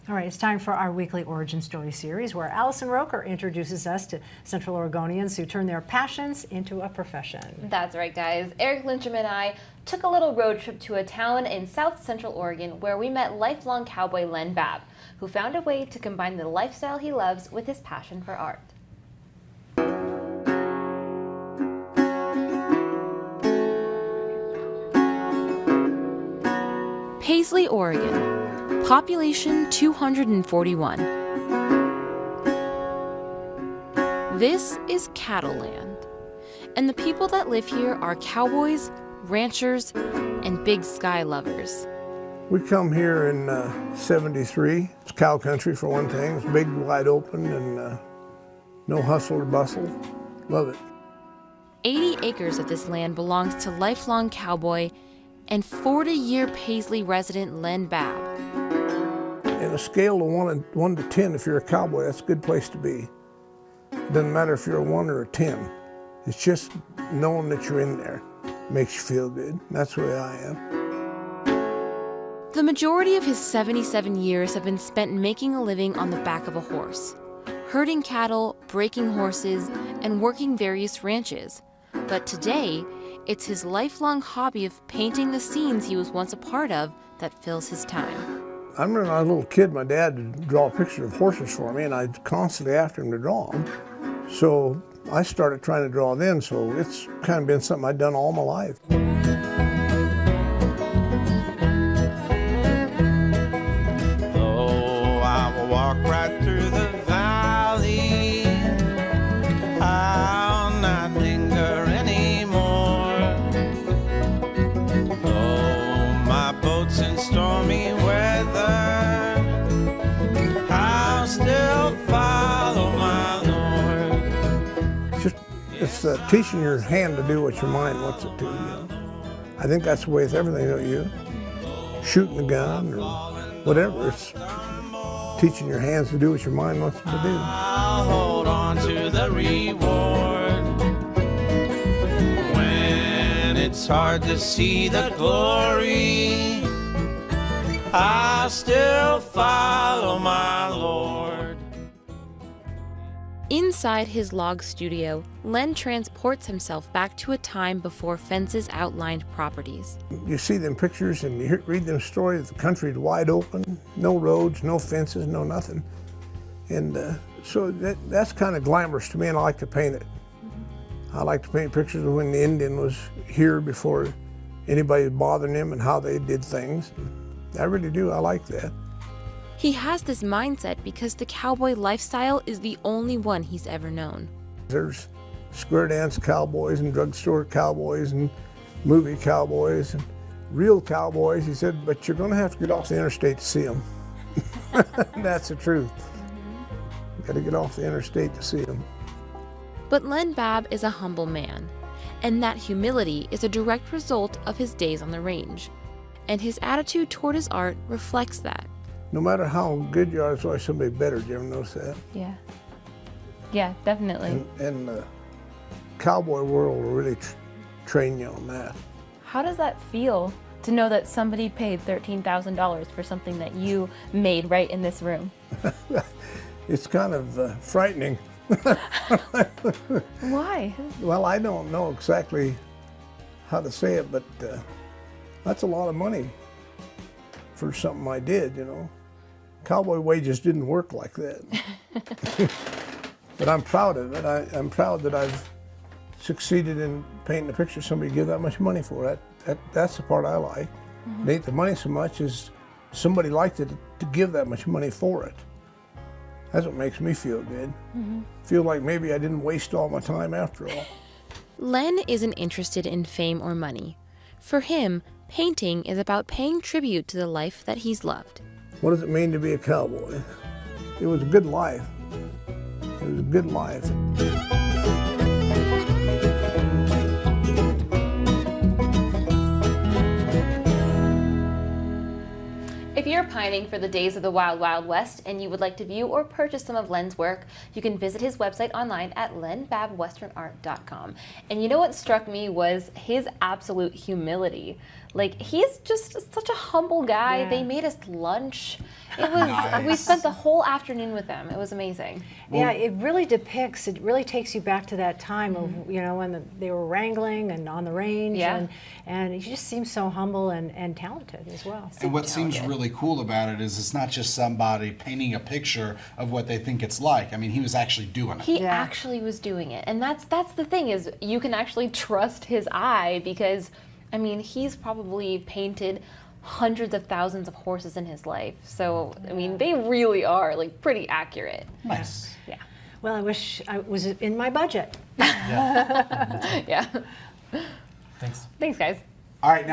All right, it's time for our weekly origin story series where Allison Roecker introduces us to Central Oregonians who turn their passions into a profession. That's right, guys. Eric Lindstrom and I took a little road trip to a town in South Central Oregon where we met lifelong cowboy Len Babb, who found a way to combine the lifestyle he loves with his passion for art. Paisley, Oregon. Population 241. This is cattle land, and the people that live here are cowboys, ranchers, and big sky lovers. We come here in 73. It's cow country for one thing. It's big, wide open, and no hustle or bustle. Love it. 80 acres of this land belongs to lifelong cowboy and 40-year Paisley resident Len Babb. In a scale of 1 to 10, if you're a cowboy, that's a good place to be. It doesn't matter if you're a 1 or a 10. It's just knowing that you're in there makes you feel good. That's the way I am. The majority of his 77 years have been spent making a living on the back of a horse, herding cattle, breaking horses, and working various ranches. But today, it's his lifelong hobby of painting the scenes he was once a part of that fills his time. I remember when I was a little kid, my dad would draw pictures of horses for me, and I'd constantly after him to draw them. So I started trying to draw then, so it's kind of been something I've done all my life. Oh, I will walk right through the valley. I'll not linger anymore. Oh, my boat's in stormy weather. I'll still follow my Lord. It's teaching your hand to do what your mind wants it to, you know. I think that's the way with everything, don't you? Shooting a gun or whatever, it's teaching your hands to do what your mind wants them to do. I'll hold on to the reward when it's hard to see the glory. I'll still follow my Lord. Inside his log studio, Len transports himself back to a time before fences outlined properties. You see them pictures and you read them stories, the country's wide open, no roads, no fences, no nothing. And so that's kind of glamorous to me, and I like to paint it. I like to paint pictures of when the Indian was here before anybody was bothering him and how they did things. I really do, I like that. He has this mindset because the cowboy lifestyle is the only one he's ever known. There's square dance cowboys and drugstore cowboys and movie cowboys and real cowboys. He said, but you're gonna have to get off the interstate to see them. That's the truth. You gotta get off the interstate to see them. But Len Babb is a humble man, and that humility is a direct result of his days on the range. And his attitude toward his art reflects that. No matter how good you are, there's always somebody better. Do you ever notice that? Yeah. Yeah, definitely. And the cowboy world will really train you on that. How does that feel to know that somebody paid $13,000 for something that you made right in this room? It's kind of frightening. Why? Well, I don't know exactly how to say it, but that's a lot of money for something I did, you know. Cowboy wages didn't work like that. But I'm proud of it. I'm proud that I've succeeded in painting a picture somebody give that much money for it. That's the part I like. It ain't the money so much as somebody liked it to give that much money for it. That's what makes me feel good. Feel like maybe I didn't waste all my time after all. Len isn't interested in fame or money. For him, painting is about paying tribute to the life that he's loved. What does it mean to be a cowboy? It was a good life. It was a good life. If you're pining for the days of the Wild Wild West and you would like to view or purchase some of Len's work, you can visit his website online at lenbabbwesternart.com. And you know what struck me was his absolute humility. Like, he's just such a humble guy. Yeah. They made us lunch. It was we spent the whole afternoon with them. It was amazing. Yeah, it really depicts, it really takes you back to that time of, you know, when they were wrangling and on the range. Yeah. And he just seems so humble and talented as well. And what seems really cool about it is it's not just somebody painting a picture of what they think it's like. I mean, he was actually doing it. He Yeah. actually was doing it. And that's the thing, is you can actually trust his eye, because I mean, he's probably painted hundreds of thousands of horses in his life. So, I mean, they really are like pretty accurate. Nice. Yeah. Well, I wish I was in my budget. Yeah. Thanks. Thanks, guys. All right, now.